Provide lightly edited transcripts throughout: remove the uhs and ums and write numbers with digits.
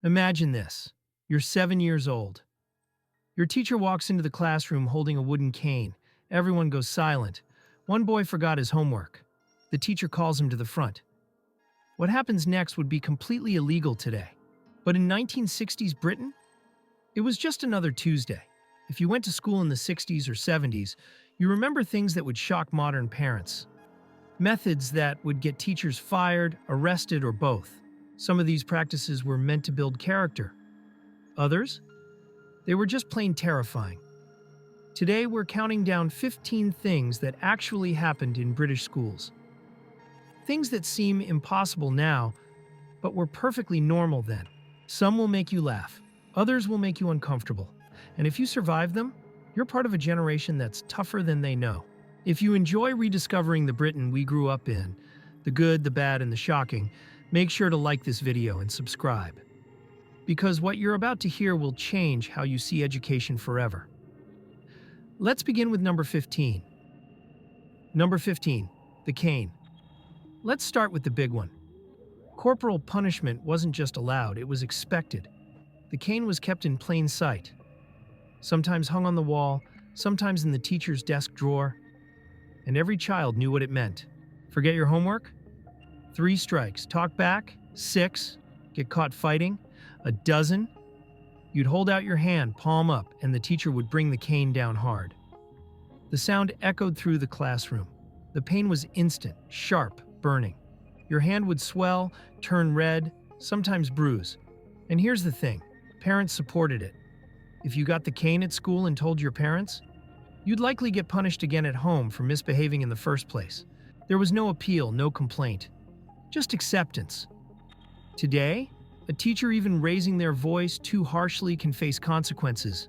Imagine this. You're 7 years old. Your teacher walks into the classroom holding a wooden cane. Everyone goes silent. One boy forgot his homework. The teacher calls him to the front. What happens next would be completely illegal today. But in 1960s Britain, it was just another Tuesday. If you went to school in the 60s or 70s, you remember things that would shock modern parents. Methods that would get teachers fired, arrested, or both. Some of these practices were meant to build character. Others? They were just plain terrifying. Today, we're counting down 15 things that actually happened in British schools. Things that seem impossible now, but were perfectly normal then. Some will make you laugh. Others will make you uncomfortable. And if you survive them, you're part of a generation that's tougher than they know. If you enjoy rediscovering the Britain we grew up in, the good, the bad, and the shocking, make sure to like this video and subscribe. Because what you're about to hear will change how you see education forever. Let's begin with number 15. Number 15, the cane. Let's start with the big one. Corporal punishment wasn't just allowed, it was expected. The cane was kept in plain sight. Sometimes hung on the wall, sometimes in the teacher's desk drawer. And every child knew what it meant. Forget your homework? 3 strikes. Talk back? 6. Get caught fighting? 12. You'd hold out your hand, palm up, and the teacher would bring the cane down hard. The sound echoed through the classroom. The pain was instant, sharp, burning. Your hand would swell, turn red, sometimes bruise. And here's the thing, parents supported it. If you got the cane at school and told your parents, you'd likely get punished again at home for misbehaving in the first place. There was no appeal, no complaint, just acceptance. Today, a teacher even raising their voice too harshly can face consequences.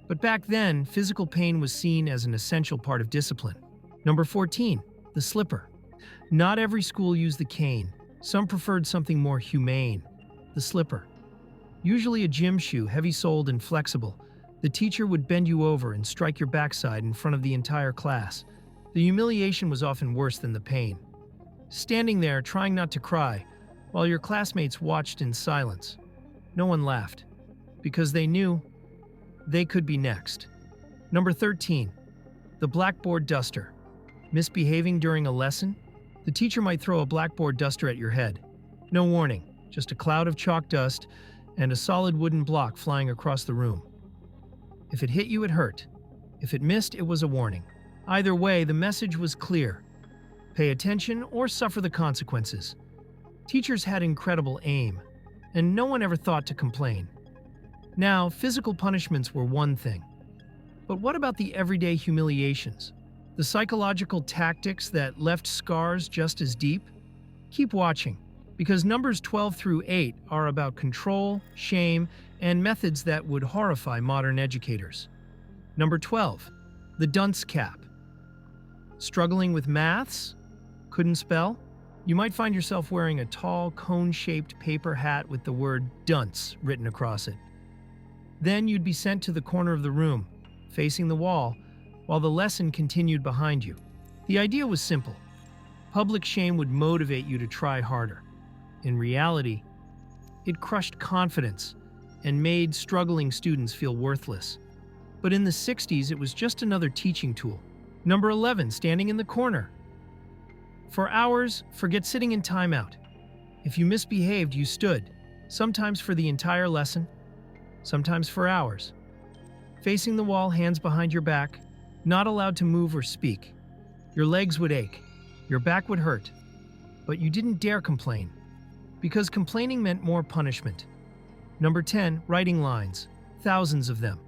But back then, physical pain was seen as an essential part of discipline. Number 14, the slipper. Not every school used the cane. Some preferred something more humane, the slipper. Usually a gym shoe, heavy-soled and flexible. The teacher would bend you over and strike your backside in front of the entire class. The humiliation was often worse than the pain. Standing there, trying not to cry, while your classmates watched in silence. No one laughed, because they knew they could be next. Number 13, the blackboard duster. Misbehaving during a lesson? The teacher might throw a blackboard duster at your head. No warning, just a cloud of chalk dust and a solid wooden block flying across the room. If it hit you, it hurt. If it missed, it was a warning. Either way, the message was clear. Pay attention or suffer the consequences. Teachers had incredible aim, and no one ever thought to complain. Now, physical punishments were one thing. But what about the everyday humiliations? The psychological tactics that left scars just as deep? Keep watching, because numbers 12 through 8 are about control, shame, and methods that would horrify modern educators. Number 12, the dunce cap. Struggling with maths? Couldn't spell? You might find yourself wearing a tall, cone-shaped paper hat with the word dunce written across it. Then you'd be sent to the corner of the room, facing the wall, while the lesson continued behind you. The idea was simple. Public shame would motivate you to try harder. In reality, it crushed confidence and made struggling students feel worthless. But in the 60s, it was just another teaching tool. Number 11, standing in the corner. For hours, forget sitting in timeout. If you misbehaved, you stood, sometimes for the entire lesson, sometimes for hours. Facing the wall, hands behind your back, not allowed to move or speak. Your legs would ache, your back would hurt, but you didn't dare complain, because complaining meant more punishment. Number 10, writing lines, thousands of them.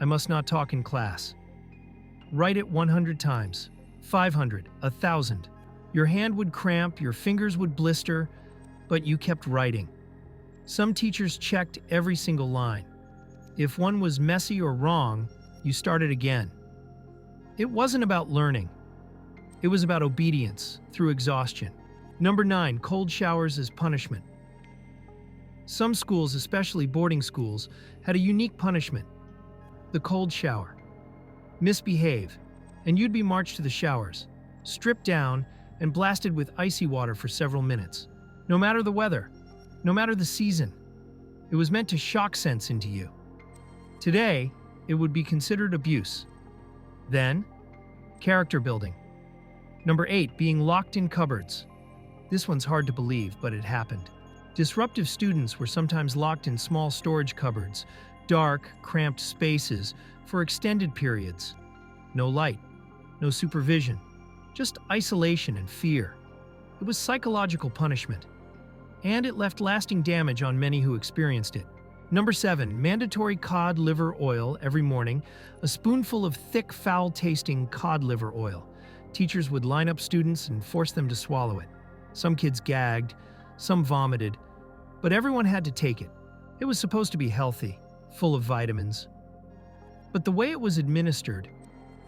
I must not talk in class. Write it 100 times, 500, 1,000. Your hand would cramp, your fingers would blister, but you kept writing. Some teachers checked every single line. If one was messy or wrong, you started again. It wasn't about learning. It was about obedience through exhaustion. Number 9, cold showers as punishment. Some schools, especially boarding schools, had a unique punishment: the cold shower. Misbehave, and you'd be marched to the showers, stripped down, and blasted with icy water for several minutes. No matter the weather, no matter the season, It was meant to shock sense into you. Today, it would be considered abuse. Then, character building. Number 8, being locked in cupboards. This one's hard to believe, but it happened. Disruptive students were sometimes locked in small storage cupboards, dark, cramped spaces, for extended periods. No light, no supervision, just isolation and fear. It was psychological punishment, and it left lasting damage on many who experienced it. Number 7, mandatory cod liver oil every morning, a spoonful of thick, foul-tasting cod liver oil. Teachers would line up students and force them to swallow it. Some kids gagged, some vomited, but everyone had to take it. It was supposed to be healthy, full of vitamins. But the way it was administered,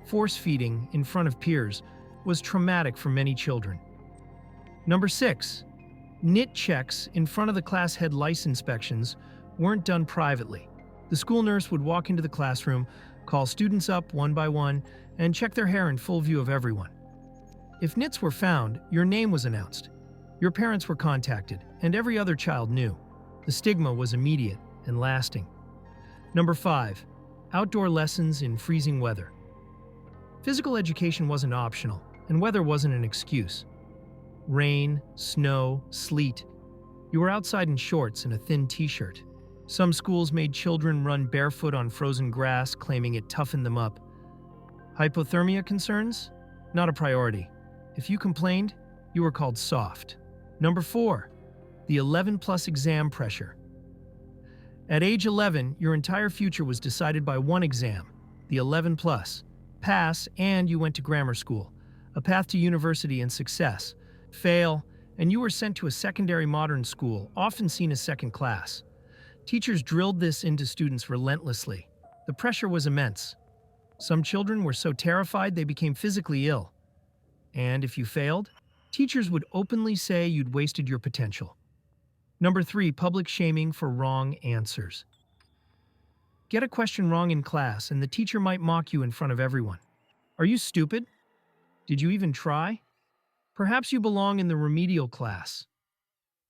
force-feeding in front of peers, was traumatic for many children. Number 6, NIT checks in front of the class head lice inspections weren't done privately. The school nurse would walk into the classroom, call students up one by one, and check their hair in full view of everyone. If NITs were found, your name was announced. Your parents were contacted, and every other child knew. The stigma was immediate and lasting. Number 5, outdoor lessons in freezing weather. Physical education wasn't optional, and weather wasn't an excuse. Rain, snow, sleet. You were outside in shorts and a thin t-shirt. Some schools made children run barefoot on frozen grass, claiming it toughened them up. Hypothermia concerns? Not a priority. If you complained, you were called soft. Number 4, the 11+ exam pressure. At age 11, your entire future was decided by one exam, the 11+. Pass, and you went to grammar school, a path to university and success. Fail, and you were sent to a secondary modern school, often seen as second class. Teachers drilled this into students relentlessly. The pressure was immense. Some children were so terrified they became physically ill. And if you failed, teachers would openly say you'd wasted your potential. Number 3, public shaming for wrong answers. Get a question wrong in class, and the teacher might mock you in front of everyone. Are you stupid? Did you even try? Perhaps you belong in the remedial class.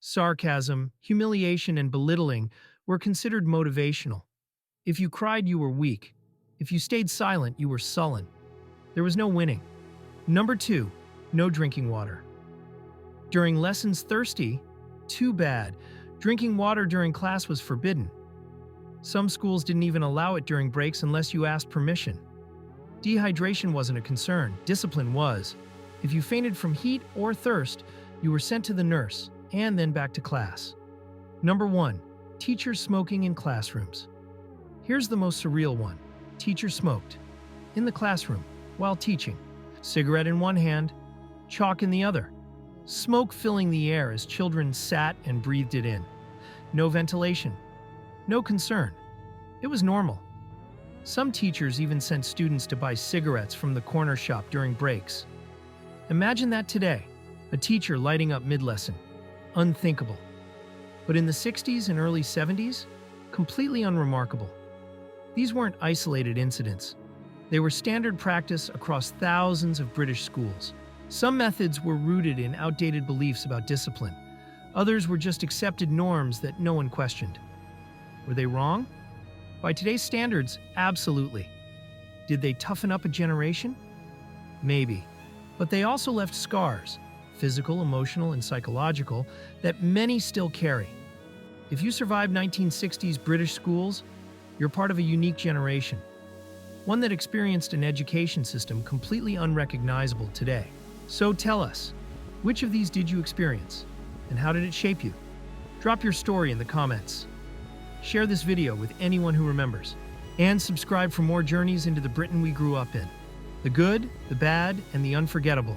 Sarcasm, humiliation, and belittling were considered motivational. If you cried, you were weak. If you stayed silent, you were sullen. There was no winning. Number 2, no drinking water. During lessons, thirsty? Too bad. Drinking water during class was forbidden. Some schools didn't even allow it during breaks unless you asked permission. Dehydration wasn't a concern, discipline was. If you fainted from heat or thirst, you were sent to the nurse, and then back to class. Number 1, teachers smoking in classrooms. Here's the most surreal one. Teachers smoked. In the classroom, while teaching. Cigarette in one hand, chalk in the other. Smoke filling the air as children sat and breathed it in. No ventilation. No concern. It was normal. Some teachers even sent students to buy cigarettes from the corner shop during breaks. Imagine that today, a teacher lighting up mid-lesson. Unthinkable. But in the 60s and early 70s, completely unremarkable. These weren't isolated incidents. They were standard practice across thousands of British schools. Some methods were rooted in outdated beliefs about discipline. Others were just accepted norms that no one questioned. Were they wrong? By today's standards, absolutely. Did they toughen up a generation? Maybe. But they also left scars, physical, emotional, and psychological, that many still carry. If you survived 1960s British schools, you're part of a unique generation. One that experienced an education system completely unrecognizable today. So tell us, which of these did you experience? And how did it shape you? Drop your story in the comments. Share this video with anyone who remembers. And subscribe for more journeys into the Britain we grew up in. The good, the bad, and the unforgettable.